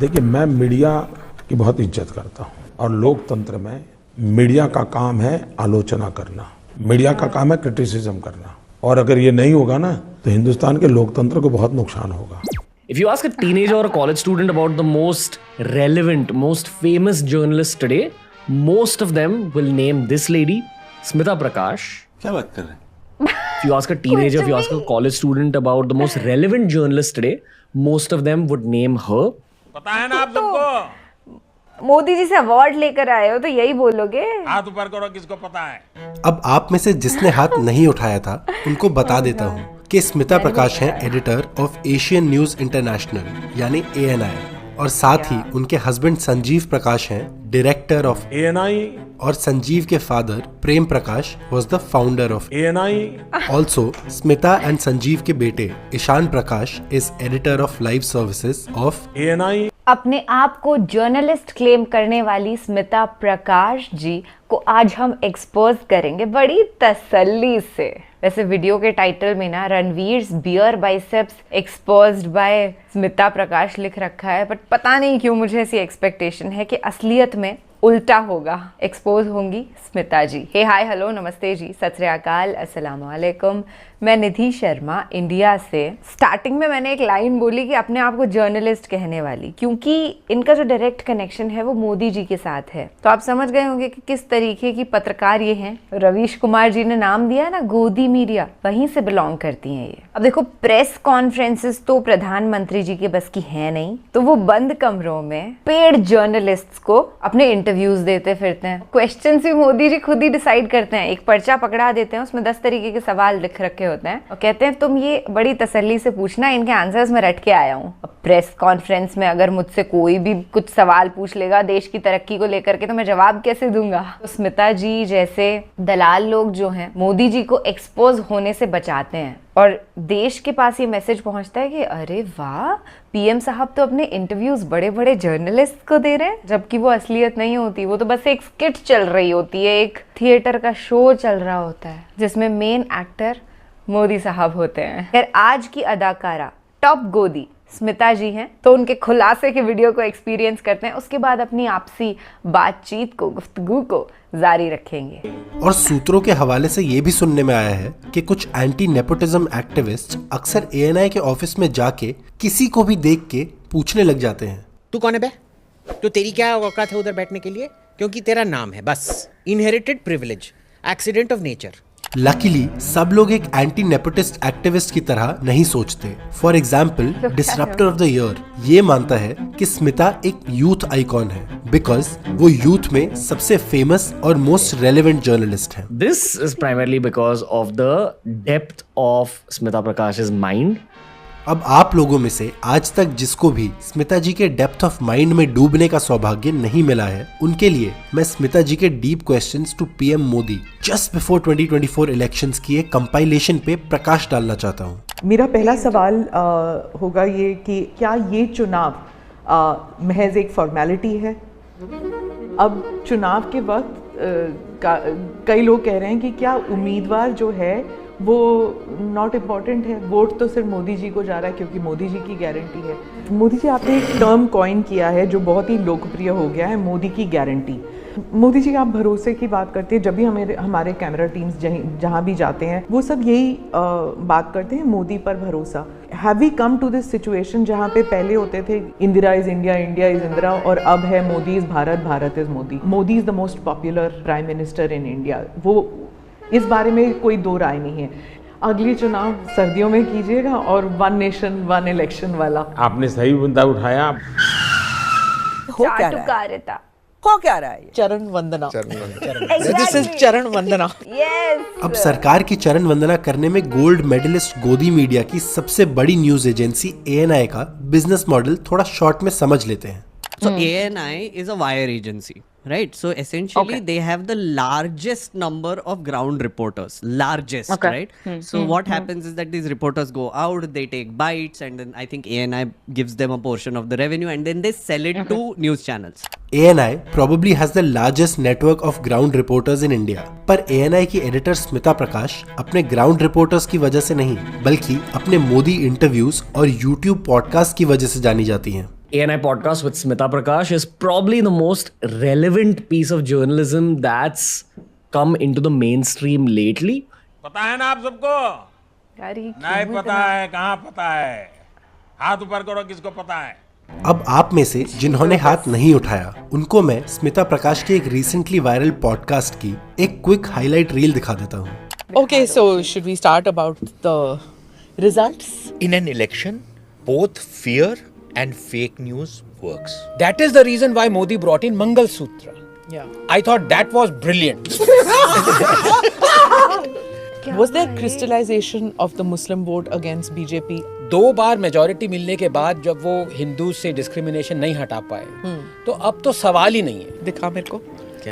देखिए, मैं मीडिया की बहुत इज्जत करता हूँ और लोकतंत्र में मीडिया का काम है आलोचना करना, मीडिया का काम है क्रिटिसिज्म करना, और अगर ये नहीं होगा ना तो हिंदुस्तान के लोकतंत्र को बहुत नुकसान होगा। If you ask a teenager or a college student about the most relevant, most famous journalist today, most of them will name this lady, Smita Prakash. क्या बात कर रहे हैं? If you ask a teenager, if you ask a college student about the most relevant journalist today, most of them would name her. पता है ना आप सबको? मोदी जी से अवार्ड लेकर आए हो तो यही बोलोगे। हाथ ऊपर करो, किसको पता है? अब आप में से जिसने हाथ नहीं उठाया था उनको बता देता हूँ कि स्मिता प्रकाश हैं editor of Asian news international यानी ANI, और साथ ही उनके हस्बैंड संजीव प्रकाश हैं डायरेक्टर ऑफ ANI और संजीव के father Prem Prakash was the founder of ANI। Also Smita and Sanjeev के बेटे Ishan Prakash is editor of live services of ANI। अपने आप को जर्नलिस्ट क्लेम करने वाली स्मिता प्रकाश जी को आज हम एक्सपोज करेंगे बड़ी तसल्ली से। वैसे वीडियो के टाइटल में ना Ranveer's beer biceps exposed by Smita Prakash लिख रखा है, बट पता नहीं क्यों मुझे ऐसी एक्सपेक्टेशन है कि असलियत में उल्टा होगा, एक्सपोज होंगी स्मिता जी। हे हाय हेलो नमस्ते जी, सत श्री अकाल, अस्सलाम वालेकुम। मैं निधि शर्मा इंडिया से। स्टार्टिंग में मैंने एक लाइन बोली कि अपने आप को जर्नलिस्ट कहने वाली, क्योंकि इनका जो डायरेक्ट कनेक्शन है वो मोदी जी के साथ है। तो आप समझ गए होंगे कि किस तरीके की पत्रकार ये हैं। रवीश कुमार जी ने नाम दिया ना गोदी मीडिया, वहीं से बिलोंग करती हैं ये। अब देखो, प्रेस कॉन्फ्रेंसेस तो प्रधानमंत्री जी के बस की है नहीं, तो वो बंद कमरों में पेड जर्नलिस्ट्स को अपने इंटरव्यूज देते फिरते हैं। क्वेश्चंस भी मोदी जी खुद ही डिसाइड करते हैं। एक पर्चा पकड़ा देते हैं, उसमें 10 तरीके के सवाल लिख रखे होते हैं और कहते हैं तुम ये बड़ी तसल्ली से पूछना, इनके आंसर्स मैं रट के आया हूँ। अब प्रेस कॉन्फ्रेंस में अगर मुझसे कोई भी कुछ सवाल पूछ लेगा देश की तरक्की को लेकर के, तो मैं जवाब कैसे दूंगा। तो स्मिता जी जैसे दलाल लोग जो हैं मोदी जी को एक्सपोज होने से बचाते हैं, और देश के पास ये मैसेज पहुंचता है कि अरे वाह, PM साहब तो अपने इंटरव्यूज बड़े बड़े जर्नलिस्ट को दे रहे हैं, जबकि वो असलियत नहीं होती। वो तो बस एक स्किट चल रही होती है, एक थिएटर का शो चल रहा होता है जिसमें मेन एक्टर मोदी साहब होते हैं। खैर, आज की अदाकारा टॉप गोदी स्मिता जी हैं, तो उनके खुलासे के वीडियो को एक्सपीरियंस करते हैं, उसके बाद अपनी आपसी बातचीत को, गुफ्तगू को जारी रखेंगे। और सूत्रों के हवाले से ये भी सुनने में आया है कि कुछ एंटी नेपोटिज्म एक्टिविस्ट अक्सर ANI के ऑफिस में जाके किसी को भी देख के पूछने लग जाते हैं, तू कौन है बे? तो तेरी क्या औकात है उधर बैठने के लिए? क्योंकि तेरा नाम है बस। Inherited privilege, accident of nature. Luckily सब लोग एक एंटी नेपोटिस्ट एक्टिविस्ट की तरह नहीं सोचते। For example, disruptor of the year ये मानता है कि स्मिता एक यूथ आइकॉन है बिकॉज वो यूथ में सबसे फेमस और मोस्ट रेलेवेंट जर्नलिस्ट हैं। This is primarily because of the depth of Smita Prakash's mind. अब आप लोगों में से आज तक जिसको भी स्मिता जी के डेप्थ ऑफ माइंड में डूबने का सौभाग्य नहीं मिला है, उनके लिए मैं स्मिता जी के deep questions to PM Modi just before 2024 elections की एक कंपाइलेशन पे प्रकाश डालना चाहता हूँ। मेरा पहला सवाल होगा ये कि क्या ये चुनाव महज एक फॉर्मेलिटी है? अब चुनाव के वक्त कई लोग कह रहे हैं कि क्या उम्मीदवार जो है वो नॉट इम्पॉर्टेंट है, वोट तो सिर्फ मोदी जी को जा रहा है क्योंकि मोदी जी की गारंटी है। मोदी जी, आपने एक टर्म कॉइन किया है जो बहुत ही लोकप्रिय हो गया है, मोदी की गारंटी। मोदी जी, आप भरोसे की बात करते हैं, जब भी हमारे कैमरा टीम्स जहाँ भी जाते हैं वो सब यही बात करते हैं, मोदी पर भरोसा। Have we come to this situation जहाँ पे पहले होते थे Indira is India, India is Indira, और अब है Modi is Bharat, Bharat is Modi. Modi is the most popular prime minister in India. वो इस बारे में कोई दो राय नहीं है। अगली चुनाव सर्दियों में कीजिएगा और 1 नेशन 1 इलेक्शन वाला। आपने सही मुद्दा उठाया। हो क्या रहा है? चरण वंदना। दिस इज चरण वंदना। यस। अब सरकार की चरण वंदना करने में गोल्ड मेडलिस्ट गोदी मीडिया की सबसे बड़ी न्यूज एजेंसी ANI का बिजनेस मॉडल थोड़ा शॉर्ट में समझ लेते हैं। So ANI is a wire agency, right? So essentially they have the largest number of ground reporters, right? So what happens is that these reporters go out, they take bites, and then I think ANI gives them a portion of the revenue, and then they sell it to news channels. ANI probably has the largest network of ground reporters in India. पर ANI की editor Smita प्रकाश अपने ground reporters की वजह से नहीं, बल्कि अपने Modi interviews और YouTube पॉडकास्ट की वजह से जानी जाती हैं। ANI podcast with Smita Prakash is probably the most relevant piece of journalism that's come into the mainstream lately. पता है ना आप सबको? यार ये नहीं पता है, कहाँ पता है? हाथ ऊपर करो किसको पता है? अब आप में से जिन्होंने हाथ नहीं उठाया उनको मैं स्मिता प्रकाश के एक रिसेंटली वायरल पॉडकास्ट की एक क्विक हाईलाइट रील दिखा देता हूँ. Okay, so should we start about the results? In an election, both fear and fake news works. That is the reason why Modi brought in Mangal Sutra. Yeah. I thought that was brilliant. Was there crystallization of the Muslim vote against BJP? 2 bar majority मिलने के बाद जब वो हिंदू से discrimination नहीं हटा पाए, तो अब तो सवाल ही नहीं है. दिखा मेरे को.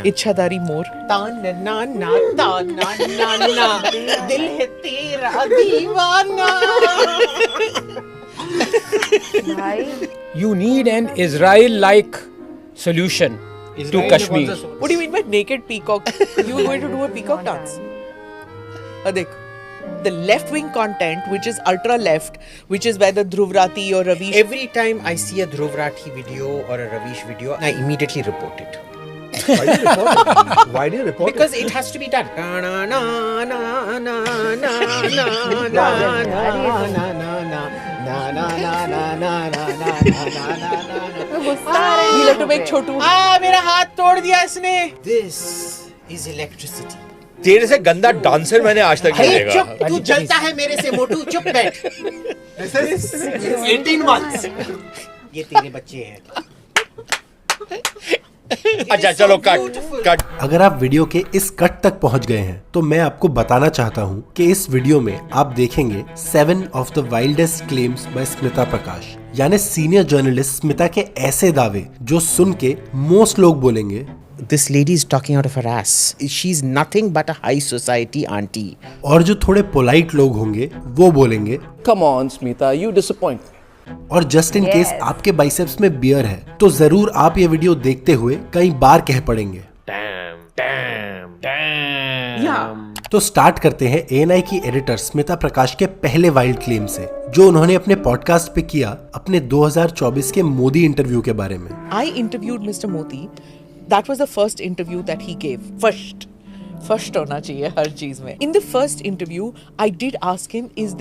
इच्छाधारी मोर. दिल है तेरा दीवाना. भाई You need an Israel-like solution to Kashmir. What do you mean by naked peacock? You were going to do a peacock dance? Dekh, the left-wing content, which is ultra-left, which is whether Dhruv Rathi or Ravish. Every time I see a Dhruv Rathi video or a Ravish video, I immediately report it. Why do you report Because it has to be done. You like to make Chotu. मेरा हाथ तोड़ दिया इसने. This is electricity. तेरे से गंदा dancer मैंने आज तक नहीं देखा. चुप, तू जलता है मेरे से मोटू. चुप बैठ. 18 months. ये तेरे बच्चे हैं. अच्छा चलो कट. अगर आप वीडियो के इस कट तक पहुंच गए हैं तो मैं आपको बताना चाहता हूं कि इस वीडियो में आप देखेंगे 7 of the wildest claims by Smita Prakash, यानी सीनियर जर्नलिस्ट स्मिता के ऐसे दावे जो सुन के मोस्ट लोग बोलेंगे This lady is talking out of her ass. She's nothing but a high society auntie. और जो थोड़े पोलाइट लोग होंगे वो बोलेंगे Come on, Smita, you disappoint. और जस्ट इन केस आपके बाइसेप्स में बियर है तो जरूर आप ये वीडियो देखते हुए कई बार कह पड़ेंगे. तो स्टार्ट करते हैं ANI की एडिटर स्मिता प्रकाश के पहले वाइल्ड क्लेम से जो उन्होंने अपने पॉडकास्ट पे किया अपने 2024 के मोदी इंटरव्यू के बारे में. I interviewed Mr. Modi. That was the first interview that he gave. First होना चाहिए हर चीज में. In the first interview, I did ask him, is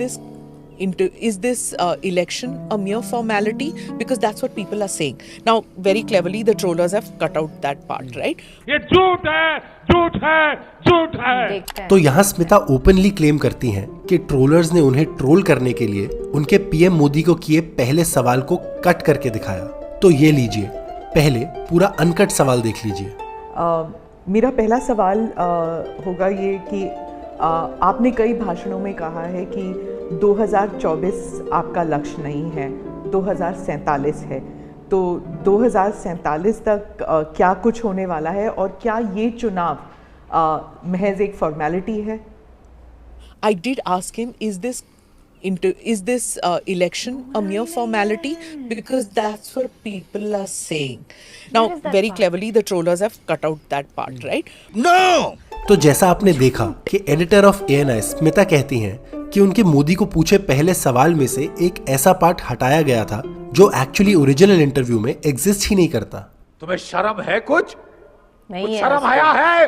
this election a mere formality? Because that's what people are saying. Now, very cleverly, the trollers have cut out that part, right? ये झूठ है, झूठ है, झूठ है. देखते हैं. तो यहाँ स्मिता ओपनली क्लेम करती हैं कि ट्रोलर्स ने उन्हें ट्रोल करने के लिए उनके PM मोदी को किए पहले सवाल को कट करके दिखाया. तो ये लीजिए, पहले पूरा अनकट सवाल देख लीजिए. मेरा पहला सवाल होगा ये कि आपने कई भाषणों में कहा है कि 2024 आपका लक्ष्य नहीं है, 2047 है. तो 2047 तक क्या कुछ होने वाला है और क्या ये चुनाव महज एक फॉर्मेलिटी है? I did ask him, is this election a mere formality? Because that's what people are saying. Now, very cleverly, the trollers have cut out that part, right? No. तो जैसा आपने देखा कि एडिटर ऑफ ANI स्मिता कहती हैं कि उनके मोदी को पूछे पहले सवाल में से एक ऐसा पार्ट हटाया गया था जो एक्चुअली ओरिजिनल इंटरव्यू में एग्जिस्ट ही नहीं करता. तुम्हें शर्म है कुछ? नहीं है. शर्म आया है?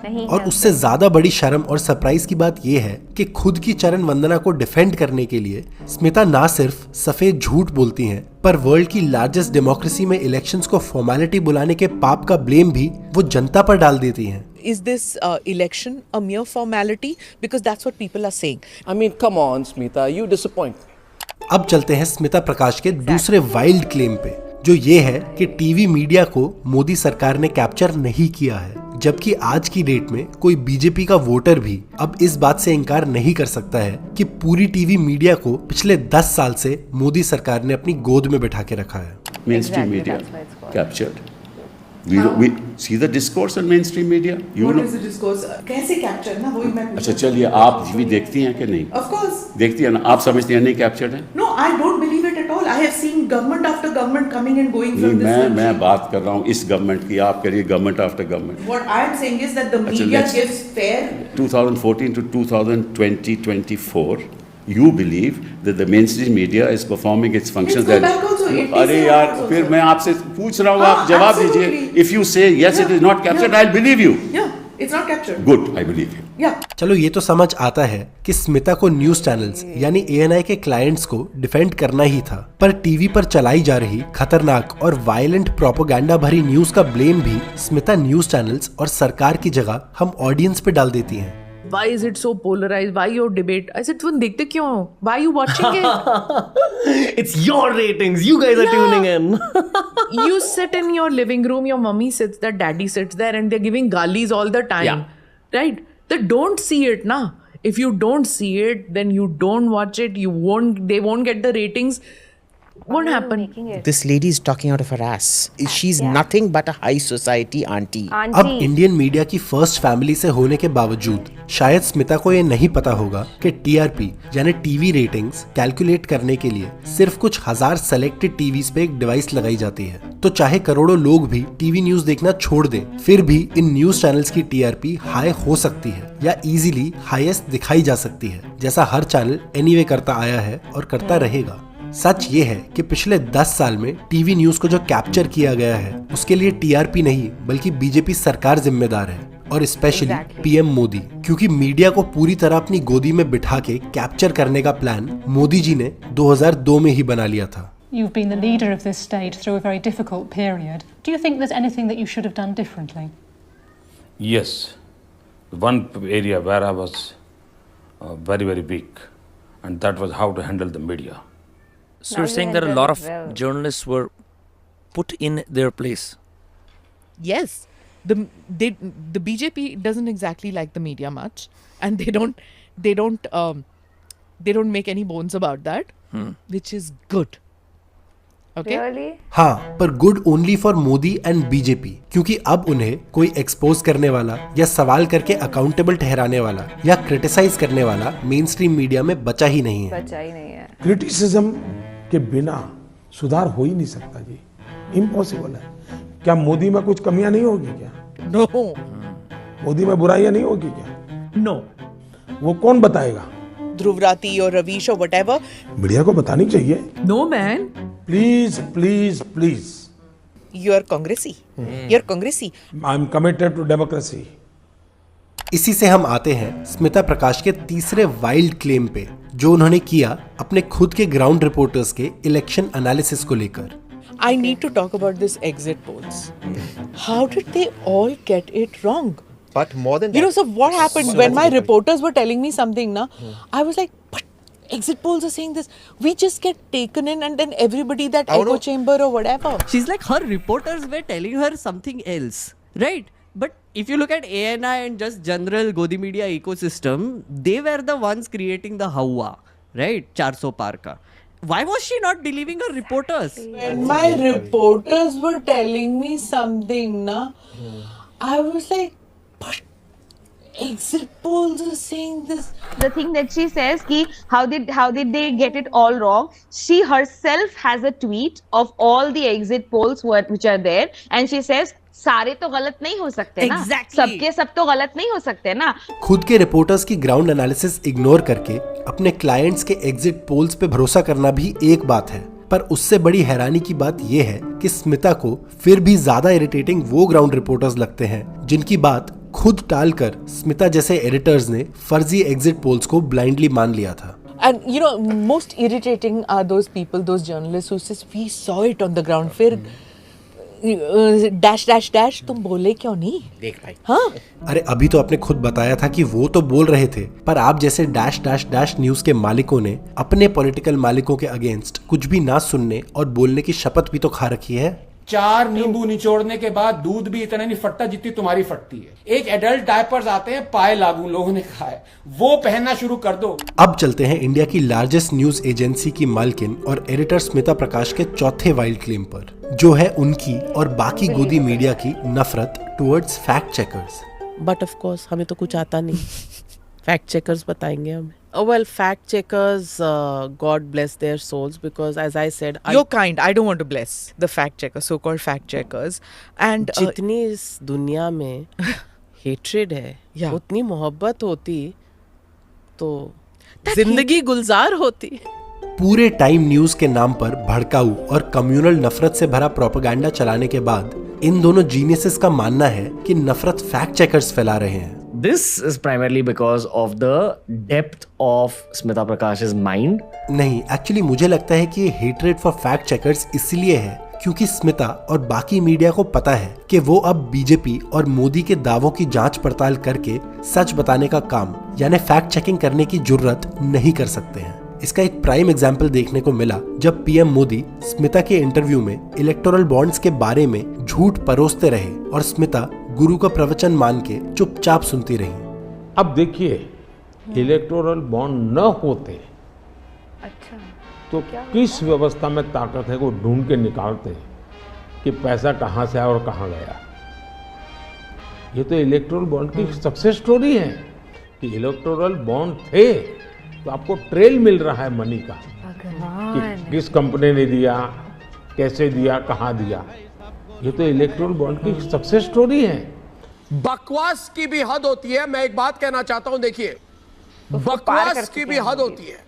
नहीं और है. उससे ज्यादा बड़ी शर्म और सरप्राइज की बात यह है कि खुद की चरण वंदना को डिफेंड करने के लिए स्मिता ना सिर्फ सफेद झूठ बोलती हैं पर वर्ल्ड की लार्जेस्ट डेमोक्रेसी में इलेक्शंस को फॉर्मेलिटी बुलाने के पाप का ब्लेम भी वो जनता पर डाल देती हैं. Is this election a mere formality? Because that's what people are saying. I mean, come on, Smita, you disappoint. अब चलते हैं स्मिता प्रकाश के दूसरे वाइल्ड क्लेम पे जो ये है कि टीवी मीडिया को मोदी सरकार ने कैप्चर नहीं किया है, जबकि आज की डेट में कोई बीजेपी का वोटर भी अब इस बात से इनकार नहीं कर सकता है कि पूरी टीवी मीडिया को पिछले 10 साल से मोदी सरकार ने अपनी गोद में बिठा के रखा है. Mainstream media captured. We see the discourse on mainstream media. You What know. is the discourse? कैसे कैप्चर ना वही मैं. अच्छा चलिए आप भी देखती हैं कि नहीं? Of course. देखती हैं ना, आप समझती हैं नहीं कैप्चर्ड है? No, I don't believe it at all. I have seen government after government coming and going from this country. मैं बात कर रहा हूँ इस गवर्नमेंट की, आप करिए government after government. What I am saying is that the media gives fair. 2014 to 2020-24 You believe that the mainstream media is performing its functions. It's back also, it is अरे back यार, also. फिर मैं आपसे पूछ रहा हूँ, हाँ, आप जवाब absolutely. दीजिए. If you say yes, it is not captured, Yeah. I'll believe you. Yeah, it's not captured. Good, I believe you. Yeah. चलो ये तो समझ आता है कि स्मिता को न्यूज चैनल्स यानी ANI के क्लाइंट्स को डिफेंड करना ही था, पर टीवी पर चलाई जा रही खतरनाक और वायलेंट प्रोपेगेंडा भरी न्यूज का ब्लेम भी स्मिता न्यूज चैनल्स और सरकार की जगह हम ऑडियंस पे डाल देती हैं। Why is it so polarized? Why your debate? I said, तुम देखते क्यों हो? Why are you watching it? It's your ratings. You guys are tuning in. You sit in your living room, your mommy sits there, daddy sits there, and they're giving galis all the time. Yeah. Right? They don't see it, na. If you don't see it, then you don't watch it. They won't get the ratings. Won't happen. This lady is talking out of her ass. She's nothing but a high society auntie. अब Indian media की first family से होने के बावजूद शायद स्मिता को ये नहीं पता होगा कि टीआरपी यानी टीवी रेटिंग्स कैलकुलेट करने के लिए सिर्फ कुछ हजार सेलेक्टेड टीवीज पे एक डिवाइस लगाई जाती है। तो चाहे करोड़ों लोग भी टीवी न्यूज देखना छोड़ दें, फिर भी इन न्यूज चैनल्स की टीआरपी हाई हो सकती है या इजीली हाईएस्ट दिखाई जा सकती है, जैसा हर चैनल एनीवे करता आया है और करता रहेगा। सच ये है कि पिछले 10 साल में टीवी न्यूज को जो कैप्चर किया गया है उसके लिए टीआरपी नहीं बल्कि बीजेपी सरकार जिम्मेदार है, और स्पेशली पीएम मोदी, क्योंकि मीडिया को पूरी तरह अपनी गोदी में बिठा के कैप्चर करने का प्लान मोदी जी ने 2002 में ही बना लिया था। You've been the leader of this state through a very difficult period. Do you think there's anything that you should have done differently? Yes, one area where I was very, very weak, and that was how to handle the media. So you're saying that a lot of journalists were put in their place? Yes. The BJP doesn't exactly like the media much, and they don't make any bones about that, which is good. Okay? Really? हाँ, पर good only for Modi and BJP, क्योंकि अब उन्हें कोई expose करने वाला या सवाल करके अकाउंटेबल ठहराने वाला या क्रिटिसाइज करने वाला मेन स्ट्रीम मीडिया में बचा ही नहीं है। क्रिटिसिज्म के बिना सुधार हो ही नहीं सकता जी, इम्पॉसिबल है। क्या मोदी में कुछ कमियां नहीं होगी क्या? No. मोदी में बुराइयां नहीं होगी क्या? No. वो कौन बताएगा? Dhruv Rathi or Ravish or whatever. Media को बतानी चाहिए। No man. Please please please. You're Congressy. You're Congressy. I'm committed to democracy. इसी से हम आते हैं स्मिता प्रकाश के तीसरे वाइल्ड क्लेम पे, जो उन्होंने किया अपने खुद के ग्राउंड रिपोर्टर्स के इलेक्शन एनालिसिस को लेकर। I need to talk about this exit polls. How did they all get it wrong? But more than that, You know, so what happened when my reporters were telling me something, na, I was like, but exit polls are saying this. We just get taken in and then everybody that echo chamber or whatever. She's like, her reporters were telling her something else, right? But if you look at ANI and just general Godi media ecosystem, they were the ones creating the hawa, right? 400 par ka. Why was she not believing her reporters? When my reporters were telling me something, na, I was like, but exit polls are saying this. The thing that she says ki how did they get it all wrong? She herself has a tweet of all the exit polls which are there, and she says सारे तो गलत नहीं हो सकते ना, सबके सब तो गलत नहीं हो सकते ना। खुद के रिपोर्टर्स की ग्राउंड एनालिसिस इग्नोर करके अपने क्लाइंट्स के एग्जिट पोल्स पे भरोसा करना भी एक बात है, पर उससे बड़ी हैरानी की बात यह है कि स्मिता को फिर भी ज्यादा इरिटेटिंग वो ग्राउंड रिपोर्टर्स लगते हैं जिनकी बात खुद टालकर स्मिता जैसे एडिटर्स ने फर्जी एग्जिट पोल्स को ब्लाइंडली मान लिया था। And you know, most irritating are those people, those journalists who says we saw it on the ground. फिर डैश डैश डैश तुम बोले क्यों नहीं? देख भाई। हाँ? अरे अभी तो आपने खुद बताया था कि वो तो बोल रहे थे, पर आप जैसे डैश डैश डैश न्यूज के मालिकों ने अपने पॉलिटिकल मालिकों के अगेंस्ट कुछ भी ना सुनने और बोलने की शपथ भी तो खा रखी है। 4 नींबू निचोड़ने के बाद दूध भी इतना नहीं फटता जितनी तुम्हारी फटती है। एक एडल्ट डायपर्स आते हैं पाए लागू, लोगों ने कहा है वो पहनना शुरू कर दो। अब चलते हैं इंडिया की लार्जेस्ट न्यूज एजेंसी की मालकिन और एडिटर स्मिता प्रकाश के चौथे वाइल्ड क्लेम पर, जो है उनकी और बाकी गोदी मीडिया की नफरत towards fact checkers. But of course हमें तो कुछ आता नहीं, फैक्ट चेकर्स बताएंगे हमें। Well, fact checkers, God bless their souls, because as I said, you're kind. I don't want to bless the fact checkers, so-called fact checkers. And जितनी इस दुनिया में hatred है, उतनी मोहब्बत होती तो जिंदगी गुलजार होती। पूरे टाइम न्यूज के नाम पर भड़काऊ और कम्युनल नफरत से भरा प्रोपेगेंडा चलाने के बाद इन दोनों जीनियसेस का मानना है कि नफरत फैक्ट चेकर्स फैला रहे हैं। This is primarily because of the depth of Smita Prakash's mind. नहीं, एक्चुअली मुझे लगता है कि ये हेट्रेड फॉर फैक्ट चेकर्स इसलिए है क्योंकि स्मिता और बाकी मीडिया को पता है कि वो अब बीजेपी और मोदी के दावों की जांच पड़ताल करके सच बताने का काम यानी फैक्ट चेकिंग करने की जुर्रत नहीं कर सकते हैं। इसका एक प्राइम एग्जाम्पल देखने को मिला जब पीएम मोदी स्मिता के इंटरव्यू में इलेक्टोरल बॉन्ड्स के बारे में झूठ परोसते रहे और स्मिता गुरु का प्रवचन मान के चुपचाप सुनती रही। अब देखिए, इलेक्टोरल बॉन्ड न होते तो किस व्यवस्था में ताकत है वो ढूंढ के निकालते हैं कि पैसा कहां से आया और कहां गया। ये तो इलेक्टोरल बॉन्ड की सक्सेस स्टोरी है कि इलेक्टोरल बॉन्ड थे तो आपको ट्रेल मिल रहा है मनी का कि किस कंपनी ने दिया, कैसे दिया, कहां दिया। ये तो इलेक्टोरल बॉन्ड की सक्सेस स्टोरी है। बकवास की भी हद होती है। मैं एक बात कहना चाहता हूं, देखिए, बकवास की भी हद होती है।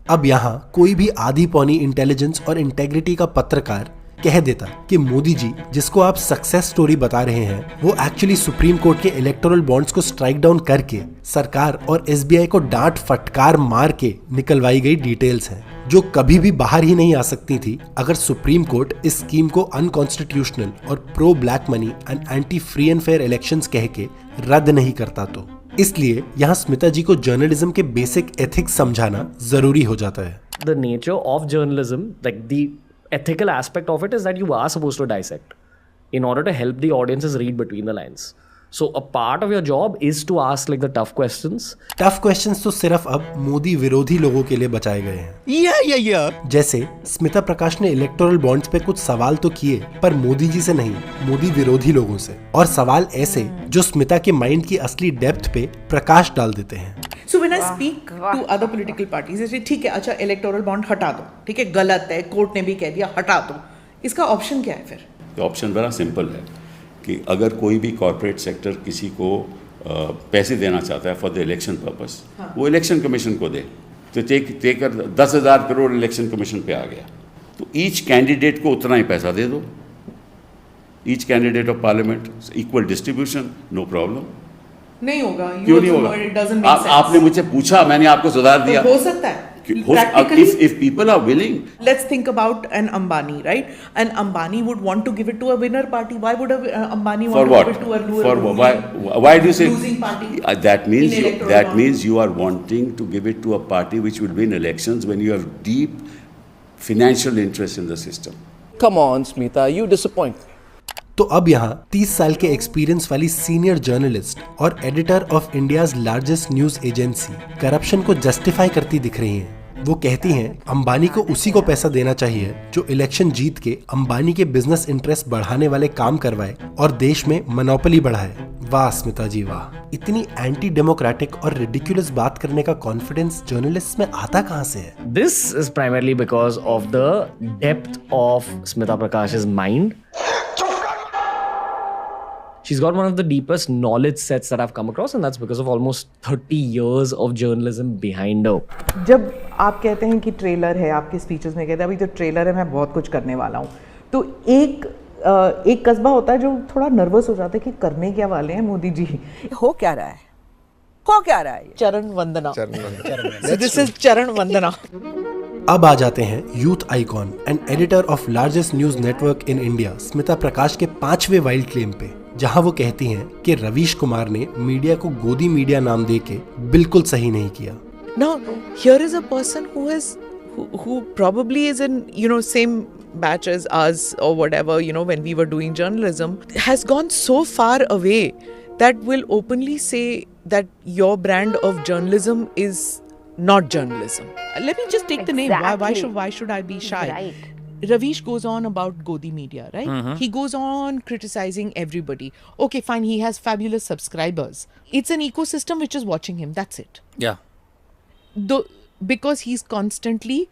अब यहाँ कोई भी आधी पौनी इंटेलिजेंस और इंटेग्रिटी का पत्रकार कह देता कि मोदी जी जिसको आप सक्सेस स्टोरी बता रहे हैं वो एक्चुअली सुप्रीम कोर्ट के इलेक्टोरल बॉन्ड्स को स्ट्राइक डाउन करके सरकार और एसबीआई को डांट फटकार मार के निकलवाई गई डिटेल्स हैं जो कभी भी बाहर ही नहीं आ सकती थी अगर सुप्रीम कोर्ट इस स्कीम को अनकॉन्स्टिट्यूशनल और pro black money and anti free and fair elections कह के रद्द नहीं करता। तो इसलिए यहाँ स्मिता जी को जर्नलिज्म के बेसिक एथिक्स समझाना जरूरी हो जाता है। The nature of journalism, like the ethical aspect of it, is that you are supposed to dissect in order to help the audiences read between the lines. So a part of your job is to ask like the tough questions. Tough questions तो सिर्फ अब मोदी विरोधी लोगों के लिए बचाए गए हैं। जैसे स्मिता प्रकाश ने इलेक्टोरल बॉन्ड्स पे कुछ सवाल तो किए पर मोदी जी से नहीं, मोदी विरोधी लोगों से, और सवाल ऐसे जो स्मिता के माइंड की असली डेप्थ पे प्रकाश डाल देते हैं। So when I speak to other political parties, जैसे ठीक है, अच्छा इलेक्टोरल बॉन्ड हटा दो, ठीक है, गलत है, कोर्ट ने भी कह दिया हटा दो, इसका ऑप्शन क्या है फिर? ऑप्शन बड़ा सिंपल है कि अगर कोई भी कॉर्पोरेट सेक्टर किसी को पैसे देना चाहता है फॉर द इलेक्शन पर्पस, वो इलेक्शन कमीशन को दे, तो तेकर 10,000 करोड़ इलेक्शन कमीशन पे आ गया, तो ईच कैंडिडेट को उतना ही पैसा दे दो, each candidate of parliament equal distribution, no problem. नहीं होगा, क्यों नहीं होगा? आपने मुझसे पूछा, मैंने आपको सुधार दिया। हो सकता है if people are willing. Let's think about an Ambani, right? An Ambani would want to give it to a winner party. Why would Ambani want to give it to a loser? Why do you say losing party? That means you are wanting to give it to a party which will win elections when you have deep financial interest in the system. Come on, Smita, you disappoint. तो अब यहाँ 30 साल के experience वाली senior journalist और editor of India's largest news agency corruption को justify करती दिख रही हैं। वो कहती हैं अंबानी को उसी को पैसा देना चाहिए जो इलेक्शन जीत के अंबानी के बिजनेस इंटरेस्ट बढ़ाने वाले काम करवाए और देश में मोनोपोली बढ़ाए। वाह स्मिता जी वाह, इतनी एंटी डेमोक्रेटिक और रिडिकुलस बात करने का कॉन्फिडेंस जर्नलिस्ट में आता कहाँ से है? This is primarily because of the depth of Smita Prakash's mind. She's got one of the deepest knowledge sets that I've come across, and that's because of almost 30 years of journalism behind her. जब आप कहते हैं कि trailer है, आपके speeches में कहते हैं अभी तो ट्रेलर है, मैं बहुत कुछ करने वाला हूँ, तो एक कस्बा होता है जो थोड़ा नर्वस हो जाता है कि करने क्या वाले हैं मोदी जी। हो क्या रहा है? हो क्या रहा है? चरण वंदना। So this is चरण वंदना। अब आ जाते हैं youth icon and editor of largest news network in India Smita Prakash के 5वें वाइल्ड क्लेम पे, जहां वो कहती हैं कि रवीश कुमार ने मीडिया को गोदी मीडिया नाम देके बिल्कुल सही नहीं किया। Now here is a person who probably is in same batch as us or whatever, when we were doing journalism, has gone so far away that will openly say that your brand of journalism is not journalism. Let me just take the name. Why should I be shy? Right. Ravish goes on about Godi Media, right? Mm-hmm. He goes on criticizing everybody. Okay, fine, he has fabulous subscribers. It's an ecosystem which is watching him. That's it. Yeah. Because he's constantly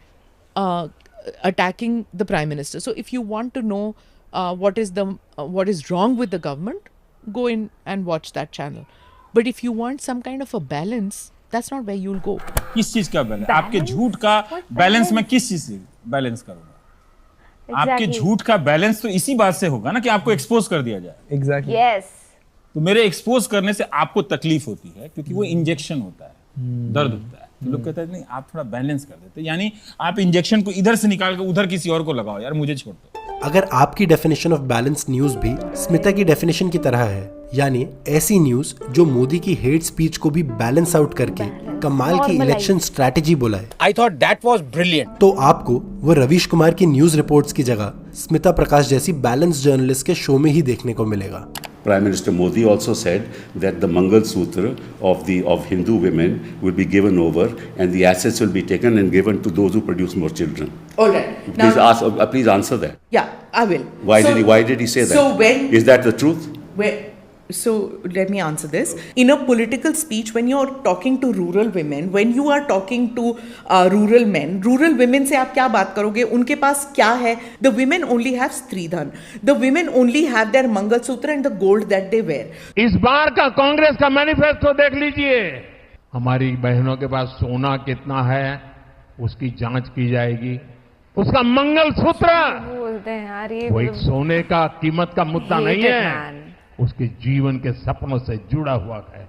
attacking the Prime Minister. So if you want to know what is wrong with the government, go in and watch that channel. But if you want some kind of a balance, that's not where you'll go. किस चीज का balance? आपके झूठ का balance मैं किस चीज से बैलेंस करूंगा? आपके झूठ का बैलेंस तो इसी बात से होगा ना कि आपको एक्सपोज कर दिया जाए। Exactly. Yes. तो मेरे एक्सपोज करने से आपको तकलीफ होती है क्योंकि वो इंजेक्शन होता है, दर्द होता है। तो लोग कहते हैं नहीं आप थोड़ा बैलेंस कर देते, यानी आप इंजेक्शन को इधर से निकाल कर उधर किसी और को लगाओ, यार मुझे छोड़ दो। अगर आपकी डेफिनेशन ऑफ बैलेंस न्यूज भी स्मिता की डेफिनेशन की तरह है, यानी ऐसी न्यूज जो मोदी की हेट स्पीच को भी बैलेंस आउट करके कमाल की इलेक्शन स्ट्रैटेजी बोलाए, I thought that was brilliant. तो आपको वो रवीश कुमार की न्यूज रिपोर्ट्स की जगह स्मिता प्रकाश जैसी बैलेंस जर्नलिस्ट के शो में ही देखने को मिलेगा। Prime Minister Modi also said that the Mangal Sutra of Hindu women will be given over and the assets will be taken and given to those who produce more children. All right. Please answer that. Yeah, I will. Why did he say that? So when is that the truth? So let me answer this. In a political speech, when you're talking to rural women, when you are talking to rural men, rural women से आप क्या बात करोगे? उनके पास क्या है? The women only have stridhan. The women only have their mangalsutra and the gold that they wear. इस बार का कांग्रेस का मैनिफेस्टो देख लीजिए। हमारी बहनों के पास सोना कितना है उसकी जांच की जाएगी। उसका मंगलसूत्र बोलते हैं यार, ये वो एक सोने का कीमत का मुद्दा नहीं है, उसके जीवन के सपनों से जुड़ा हुआ है।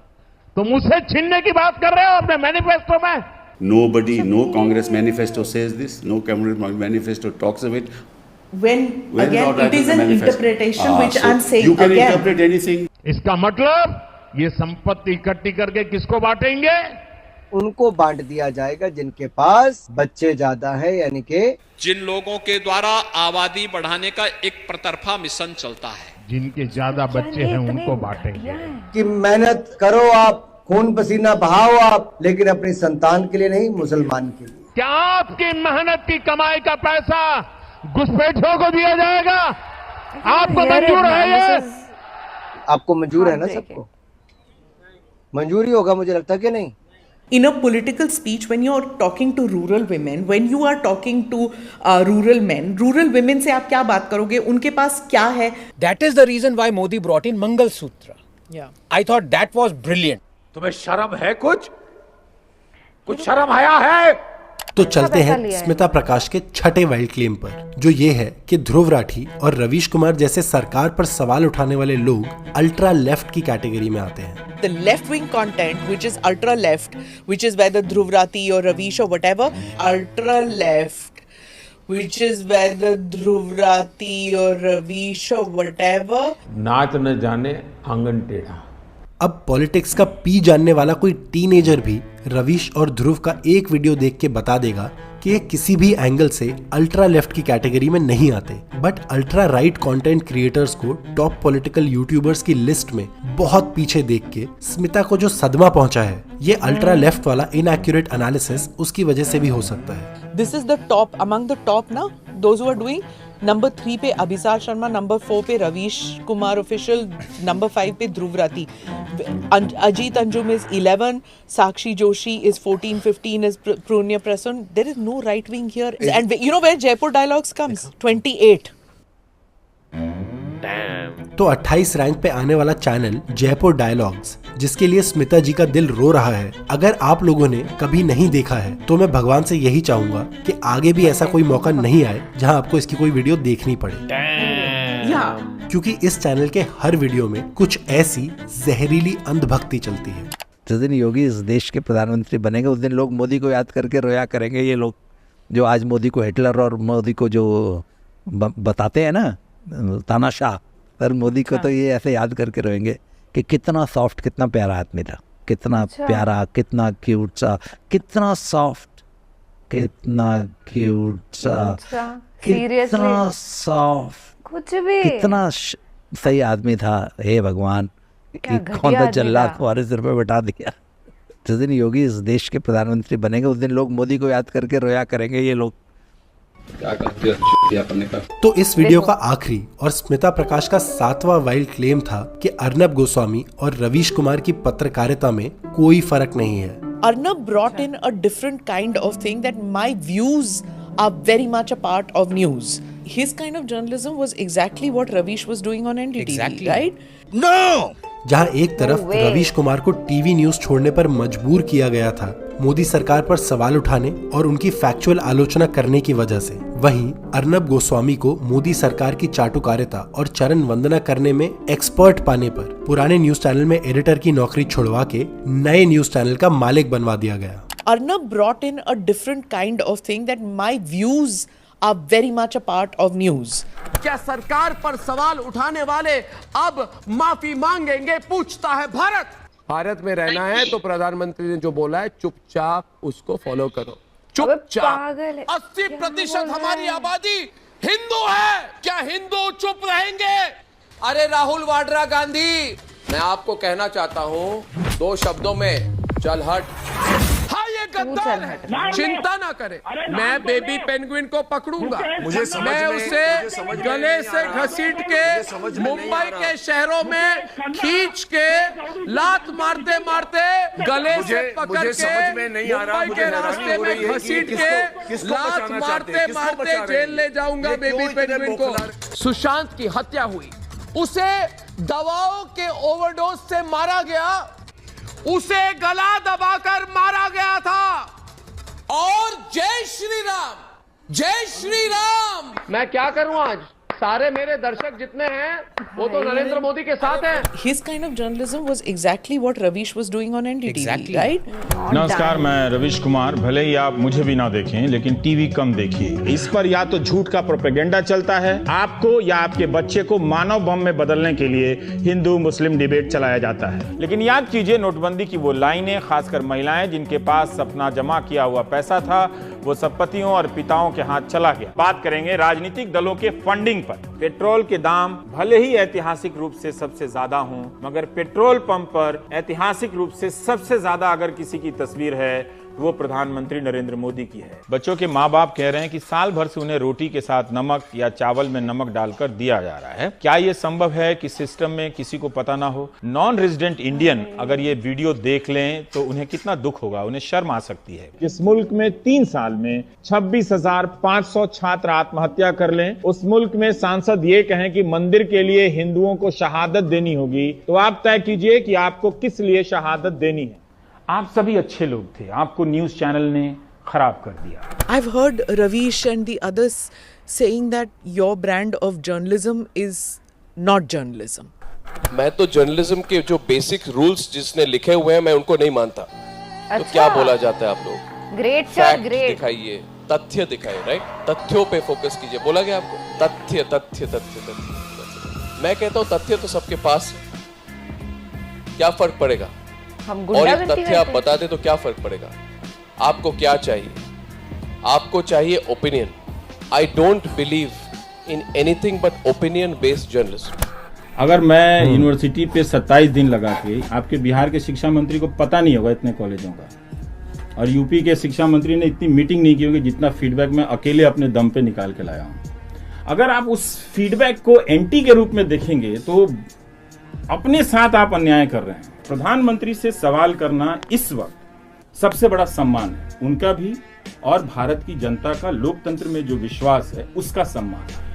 तुम उसे छीनने की बात कर रहे हो अपने मैनिफेस्टो में? No Congress manifesto says this. No Congress manifesto talks of it. When again, it is an interpretation which I'm saying you can again. interpret anything. इसका मतलब ये संपत्ति इकट्ठी करके किसको बांटेंगे? उनको बांट दिया जाएगा जिनके पास बच्चे ज्यादा है, यानी कि जिन लोगों के द्वारा आबादी बढ़ाने का एक प्रतरफा मिशन चलता है, जिनके ज्यादा बच्चे हैं उनको बांटेंगे। कि मेहनत करो आप, खून पसीना बहाओ आप, लेकिन अपनी संतान के लिए नहीं, मुसलमान के लिए। क्या आपकी मेहनत की कमाई का पैसा घुसपैठियों को दिया जाएगा? आपको मंजूर है ये? आपको मंजूर है ना? सबको मंजूर ही होगा, मुझे लगता है कि नहीं। In a political speech, when you're talking to rural women, when you are talking to rural men, rural women से आप क्या बात करोगे? उनके पास क्या है? That is the reason why Modi brought in Mangal Sutra. Yeah. I thought that was brilliant. तुम्हें शर्म है? कुछ शर्म आया है? तो चलते हैं स्मिता प्रकाश के छठे वाइल्ड क्लेम पर, जो ये है कि ध्रुव राठी और रवीश कुमार जैसे सरकार पर सवाल उठाने वाले लोग अल्ट्रा लेफ्ट की कैटेगरी में आते हैं। The left-wing content, which is ultra left, which is whether Dhruv Rathi or Ravish or whatever, ultra left, which is whether Dhruv Rathi or Ravish or whatever. नाच न जाने आंगन टेढ़ा। अब पॉलिटिक्स का पी जानने वाला कोई टीनेजर भी रवीश और ध्रुव का एक वीडियो देख के बता देगा कि ये किसी भी एंगल से अल्ट्रा लेफ्ट की कैटेगरी में नहीं आते, but ultra right content creators को टॉप पॉलिटिकल यूट्यूबर्स की लिस्ट में बहुत पीछे देख के स्मिता को जो सदमा पहुंचा है, ये अल्ट्रा लेफ्ट वाला इनएक्यूरेट एनालिसिस उसकी वजह से भी हो सकता है। This is the top among the top ना, those who are doing. Number 3 पे अभिसार शर्मा, नंबर 4 पे रवीश कुमार ऑफिशियल, नंबर 5 पे Dhruv Rathee, Ajit Anjum is 11, Sakshi Joshi is 14, 15 is Prunya Prasun. There is no right wing here. And you know where Jaipur Dialogues comes? 28. तो 28 rank पे आने वाला channel Jaipur dialogues, जिसके लिए स्मिता जी का दिल रो रहा है, अगर आप लोगों ने कभी नहीं देखा है तो मैं भगवान से यही चाहूंगा कि आगे भी ऐसा कोई मौका नहीं आए जहां आपको इसकी कोई वीडियो देखनी पड़े। क्योंकि इस चैनल के हर वीडियो में कुछ ऐसी जहरीली अंधभक्ति चलती है। जिस दिन योगी इस देश के प्रधानमंत्री बनेंगे उस दिन लोग मोदी को याद करके रोया करेंगे। ये लोग जो आज मोदी को हिटलर और मोदी को जो बताते हैं ना तानाशाह, पर मोदी को तो ये ऐसे याद करके रोएंगे कि कितना सॉफ्ट, कितना प्यारा आदमी था, कितना प्यारा, कितना क्यूट सा, कितना सॉफ्ट, कितना क्यूट सा, कितना सॉफ्ट, कुछ भी, कितना सही आदमी था। हे भगवान, कौन सा जल्लाद हमारे सिर पे बैठा दिया। जिस दिन योगी इस देश के प्रधानमंत्री बनेंगे उस दिन लोग मोदी को याद करके रोया करेंगे। ये लोग क्या करते हैं। तो इस वीडियो का आखिरी और स्मिता प्रकाश का 7वां वाइल्ड क्लेम था कि अर्नब गोस्वामी और रवीश कुमार की पत्रकारिता में कोई फर्क नहीं है। Arnab brought in a different kind of thing that my views are very much a part of news. His kind of journalism was exactly what Ravish was doing on NDTV, right? No! जहां एक तरफ रवीश कुमार को TV news छोड़ने पर मजबूर किया गया था मोदी सरकार पर सवाल उठाने और उनकी फैक्चुअल आलोचना करने की वजह से, वहीं अर्नब गोस्वामी को मोदी सरकार की चाटुकारिता और चरण वंदना करने में एक्सपर्ट पाने पर पुराने न्यूज चैनल में एडिटर की नौकरी छुड़वा के नए न्यूज चैनल का मालिक बनवा दिया गया। Arnab brought in a different kind of thing that my views are very much a part of news. क्या सरकार पर सवाल उठाने वाले अब माफी मांगेंगे, पूछता है भारत। भारत में रहना है तो प्रधानमंत्री ने जो बोला है चुपचाप उसको फॉलो करो, चुपचाप। 80% हमारी आबादी हिंदू है, क्या हिंदू चुप रहेंगे? अरे राहुल वाड्रा गांधी, मैं आपको कहना चाहता हूँ 2 शब्दों में, चल हट। हाँ, ये गद्दार है, चिंता ना करे, मैं बेबी पेंगुइन को पकड़ूंगा, मैं उसे गले से घसीट के मुंबई के शहरों में खींच के लात मारते मारते गले से पकड़ के मुंबई के रास्ते में घसीट के लात मारते मारते जेल ले जाऊंगा बेबी पेंगुइन को। सुशांत की हत्या हुई, उसे दवाओं के ओवरडोज से मारा गया, उसे गला दबाकर मारा गया था। और जय श्री राम, जय श्री राम। मैं क्या करूं आज, सारे मेरे दर्शक जितने हैं वो तो नरेंद्र मोदी के साथ हैं। His kind of journalism was exactly what Ravish was doing on NDTV, right? नमस्कार, मैं रवीश कुमार। भले ही आप मुझे भी ना देखें, लेकिन टीवी कम देखिए। इस पर या तो झूठ का प्रोपेगेंडा चलता है, आपको या आपके बच्चे को मानव बम में बदलने के लिए हिंदू मुस्लिम डिबेट चलाया जाता है। लेकिन याद कीजिए नोटबंदी की वो लाइनें, खासकर महिलाएं जिनके पास अपना जमा किया हुआ पैसा था, वो सब पतियों और पिताओं के हाथ चला गया। बात करेंगे राजनीतिक दलों के फंडिंग पर। पेट्रोल के दाम भले ही ऐतिहासिक रूप से सबसे ज्यादा हों, मगर पेट्रोल पंप पर ऐतिहासिक रूप से सबसे ज्यादा अगर किसी की तस्वीर है वो प्रधानमंत्री नरेंद्र मोदी की है। बच्चों के माँ बाप कह रहे हैं कि साल भर से उन्हें रोटी के साथ नमक या चावल में नमक डालकर दिया जा रहा है। क्या ये संभव है कि सिस्टम में किसी को पता ना हो? नॉन रेजिडेंट इंडियन अगर ये वीडियो देख लें तो उन्हें कितना दुख होगा, उन्हें शर्म आ सकती है। इस मुल्क में 3 साल में 26,500 छात्र आत्महत्या कर लें, उस मुल्क में सांसद ये कहें कि मंदिर के लिए हिंदुओं को शहादत देनी होगी, तो आप तय कीजिए कि आपको किस लिए शहादत देनी है। आप सभी अच्छे लोग थे, आपको न्यूज चैनल ने खराब कर दिया। I've heard Ravish and the others saying that your brand of journalism is not journalism. मैं तो जर्नलिज्म के जो बेसिक रूल्स जिसने लिखे हुए हैं मैं उनको नहीं मानता। तो क्या बोला जाता है आप लोग? Great sir, great. दिखाइए, तथ्य दिखाइए, राइट? तथ्यों पे फोकस कीजिए। बोला गया आपको तथ्य तथ्य तथ्य तथ्य। मैं कहता हूँ तथ्य तो सबके पास है, क्या फर्क पड़ेगा? और एक तथ्य आप बता दे तो क्या फर्क पड़ेगा? आपको क्या चाहिए? आपको चाहिए opinion. I don't believe in anything but opinion based journalism. अगर मैं यूनिवर्सिटी पे 27 दिन लगा के, आपके बिहार के शिक्षा मंत्री को पता नहीं होगा इतने कॉलेजों का, और यूपी के शिक्षा मंत्री ने इतनी मीटिंग नहीं की होगी जितना फीडबैक मैं अकेले अपने दम पे निकाल के लाया हूँ। अगर आप उस फीडबैक को एंटी के रूप में देखेंगे तो अपने साथ आप अन्याय कर रहे हैं। प्रधानमंत्री से सवाल करना इस वक्त सबसे बड़ा सम्मान है, उनका भी और भारत की जनता का लोकतंत्र में जो विश्वास है उसका सम्मान है।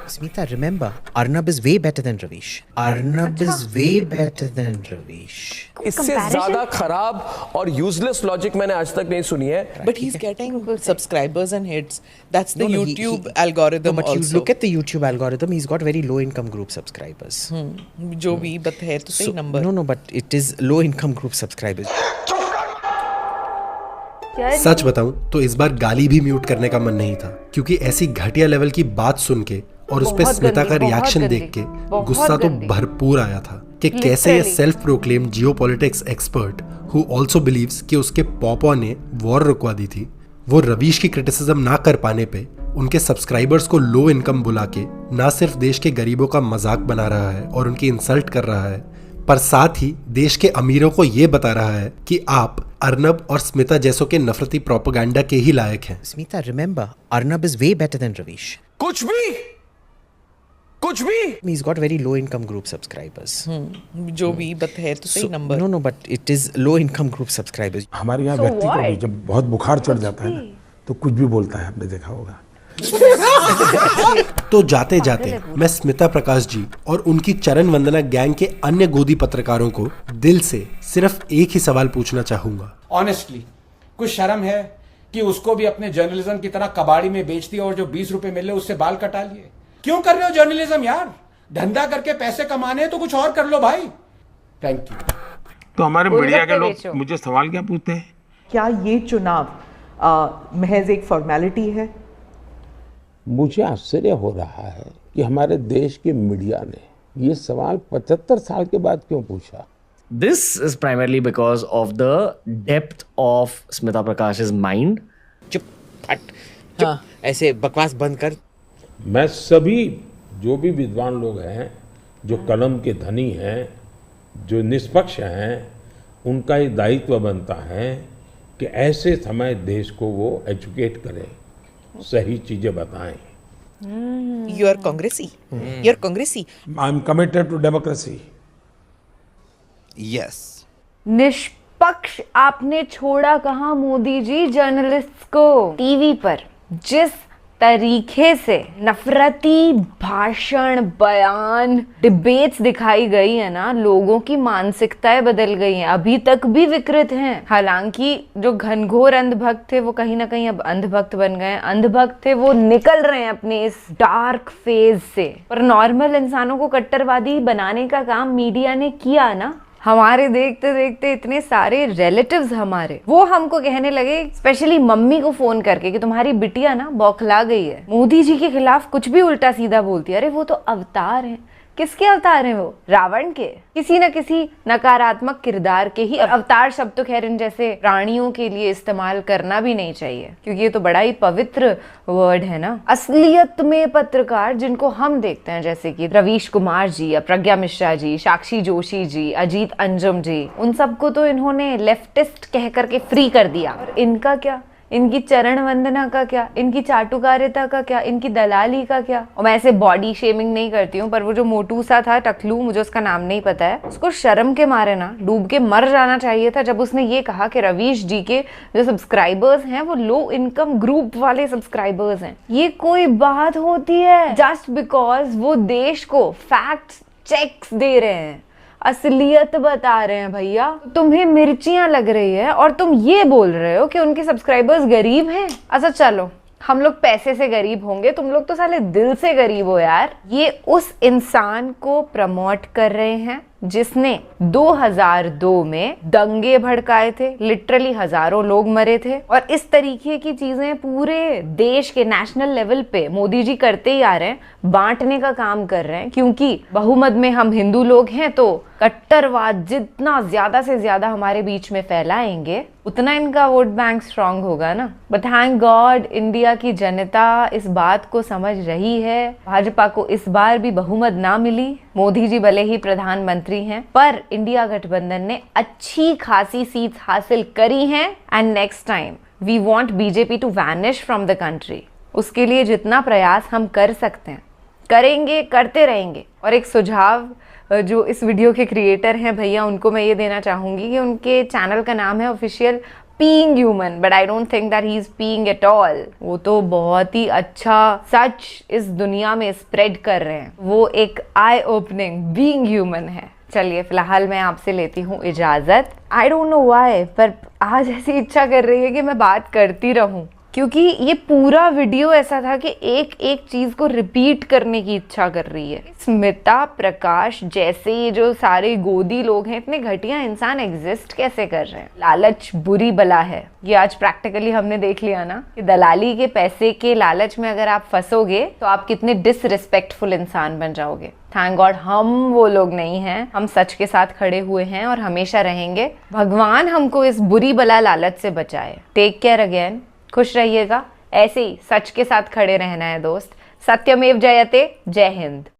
Smita, remember, Arnab is way better than Ravish. Arnab is way better than Ravish. इससे ज्यादा खराब और यूजलेस लॉजिक मैंने आज तक नहीं सुनी है। But he's getting subscribers and hits. That's the YouTube algorithm but also. you look at the YouTube algorithm, he's got very low income group subscribers. जो भी but है तो सही number. No, but it is low income group subscribers. सच बताऊं तो इस बार गाली भी म्यूट करने का मन नहीं था, क्योंकि ऐसी घटिया लेवल की बात सुन के और उस पे स्मिता का रिएक्शन देख के गुस्सा तो भरपूर आया था कि कैसे ये self proclaim geopolitics expert who also believes कि उसके पॉपा ने वॉर रुकवा दी थी, वो रवीश की क्रिटिसिज्म ना कर पाने पे उनके सब्सक्राइबर्स को लो इनकम बुला के ना सिर्फ देश के गरीबों का मजाक बना रहा है और उनकी इंसल्ट कर रहा है, पर साथ ही देश के अमीरों को ये बता रहा है कि आप अर्नब और स्मिता जैसों के नफरती प्रोपेगेंडा के ही लायक हैं। Smita, remember, Arnab is way better than Ravish. कुछ भी He's got very low income group subscribers. जो भी but है तो सही number. No, but it is low income group subscribers. हमारे यहाँ व्यक्ति को भी जब बहुत बुखार चढ़ जाता है ना तो कुछ भी बोलता है, आपने देखा होगा। तो जाते जाते मैं स्मिता प्रकाश जी और उनकी चरण वंदना गैंग के अन्य गोदी पत्रकारों को दिल से सिर्फ एक ही सवाल पूछना चाहूंगा। ऑनेस्टली कुछ शर्म है कि उसको भी अपने जर्नलिज्म की तरह कबाड़ी में बेच दिया और जो 20 रुपए मिले उससे बाल कटा लिए? क्यों कर रहे हो जर्नलिज्म यार? धंधा करके पैसे कमाने हैं तो कुछ और कर लो भाई। Thank you. तो हमारे मीडिया के लोग मुझे सवाल क्या पूछते हैं? क्या ये चुनाव महज एक फॉर्मेलिटी है? मुझे आश्चर्य हो रहा है कि हमारे देश के मीडिया ने ये सवाल 75 साल के बाद क्यों पूछा? This is primarily because of the depth of Smita Prakash's mind. चुप, ऐसे बकवास बंद कर। मैं सभी जो भी विद्वान लोग हैं, जो कलम के धनी हैं, जो निष्पक्ष हैं, उनका ये दायित्व बनता है कि ऐसे समय देश को वो एजुकेट करें, सही चीजें बताएं। You are Congressy. You are Congressy. I am committed to democracy. Yes. निष्पक्ष आपने छोड़ा कहाँ मोदी जी जर्नलिस्ट को? टीवी पर जिस तरीके से नफरती भाषण, बयान, डिबेट्स दिखाई गई है ना, लोगों की मानसिकताएं बदल गई हैं, अभी तक भी विकृत हैं। हालांकि जो घनघोर अंधभक्त थे वो कहीं ना कहीं अब अंधभक्त बन गए हैं, अंधभक्त थे वो निकल रहे हैं अपने इस डार्क फेज से। पर नॉर्मल इंसानों को कट्टरवादी बनाने का काम मीडिया ने किया ना। हमारे देखते देखते इतने सारे रिलेटिव्स हमारे वो हमको कहने लगे, स्पेशली मम्मी को फोन करके, कि तुम्हारी बिटिया ना बौखला गई है, मोदी जी के खिलाफ कुछ भी उल्टा सीधा बोलती है। अरे वो तो अवतार हैं। किसके अवतार हैं वो? रावण के? किसी न किसी नकारात्मक किरदार के ही अवतार शब्द तो खैर इन जैसे प्राणियों के लिए इस्तेमाल करना भी नहीं चाहिए, क्योंकि ये तो बड़ा ही पवित्र वर्ड है ना। असलियत में पत्रकार जिनको हम देखते हैं, जैसे कि रवीश कुमार जी या प्रज्ञा मिश्रा जी, साक्षी जोशी जी, अजीत अंजुम जी, उन सबको तो इन्होंने लेफ्टिस्ट कह करके फ्री कर दिया। और इनका क्या? इनकी चरण वंदना का क्या? इनकी चाटुकारिता का क्या? इनकी दलाली का क्या? और मैं ऐसे बॉडी शेमिंग नहीं करती हूँ, पर वो जो मोटू सा था टकलू, मुझे उसका नाम नहीं पता है, उसको शर्म के मारे ना डूब के मर जाना चाहिए था जब उसने ये कहा कि रवीश जी के जो सब्सक्राइबर्स हैं वो लो इनकम ग्रुप वाले सब्सक्राइबर्स हैं। ये कोई बात होती है? जस्ट बिकॉज वो देश को फैक्ट चेक्स दे रहे हैं, असलियत बता रहे हैं भैया, तुम्हें मिर्चियां लग रही है और तुम ये बोल रहे हो कि उनके सब्सक्राइबर्स गरीब हैं। अच्छा चलो, हम लोग पैसे से गरीब होंगे, तुम लोग तो साले दिल से गरीब हो यार। ये उस इंसान को प्रमोट कर रहे हैं जिसने 2002 में दंगे भड़काए थे, लिटरली हजारों लोग मरे थे, और इस तरीके की चीजें पूरे देश के नेशनल लेवल पे मोदी जी करते ही आ रहे हैं, बांटने का काम कर रहे हैं। क्योंकि बहुमत में हम हिंदू लोग हैं, तो कट्टरवाद जितना ज्यादा से ज्यादा हमारे बीच में फैलाएंगे उतना इनका वोट बैंक स्ट्रांग होगा ना। बट थैंक गॉड इंडिया की जनता इस बात को समझ रही है। भाजपा को इस बार भी बहुमत ना मिली, मोदी जी भले ही प्रधानमंत्री हैं, पर इंडिया गठबंधन ने अच्छी खासी सीट्स हासिल करी हैं। And next time we want BJP to vanish from the country. उसके लिए जितना प्रयास हम कर सकते हैं करेंगे, करते रहेंगे। और एक सुझाव जो इस वीडियो के क्रिएटर हैं भैया, उनको मैं ये देना चाहूंगी कि उनके चैनल का नाम है official peeing human, but I don't think that he is peeing at all. वो तो बहुत ही अच्छा सच इस दुनिया में स्प्रेड कर रहे हैं। वो एक आई ओपनिंग बीइंग ह्यूमन है। चलिए फिलहाल मैं आपसे लेती हूँ इजाजत। आई डोंट नो व्हाई, पर आज ऐसी इच्छा कर रही है कि मैं बात करती रहूं, क्योंकि ये पूरा वीडियो ऐसा था कि एक एक चीज को रिपीट करने की इच्छा कर रही है। स्मिता प्रकाश जैसे ये जो सारे गोदी लोग हैं, इतने घटिया इंसान एग्जिस्ट कैसे कर रहे हैं? लालच बुरी बला है, ये आज प्रैक्टिकली हमने देख लिया ना कि दलाली के पैसे के लालच में अगर आप फंसोगे तो आप कितने डिसरिस्पेक्टफुल इंसान बन जाओगे। थैंक गॉड हम वो लोग नहीं हैं, हम सच के साथ खड़े हुए हैं और हमेशा रहेंगे। भगवान हमको इस बुरी बला लालच से बचाए। टेक केयर अगेन, खुश रहिएगा, ऐसे ही सच के साथ खड़े रहना है दोस्त। सत्यमेव जयते। जय हिंद।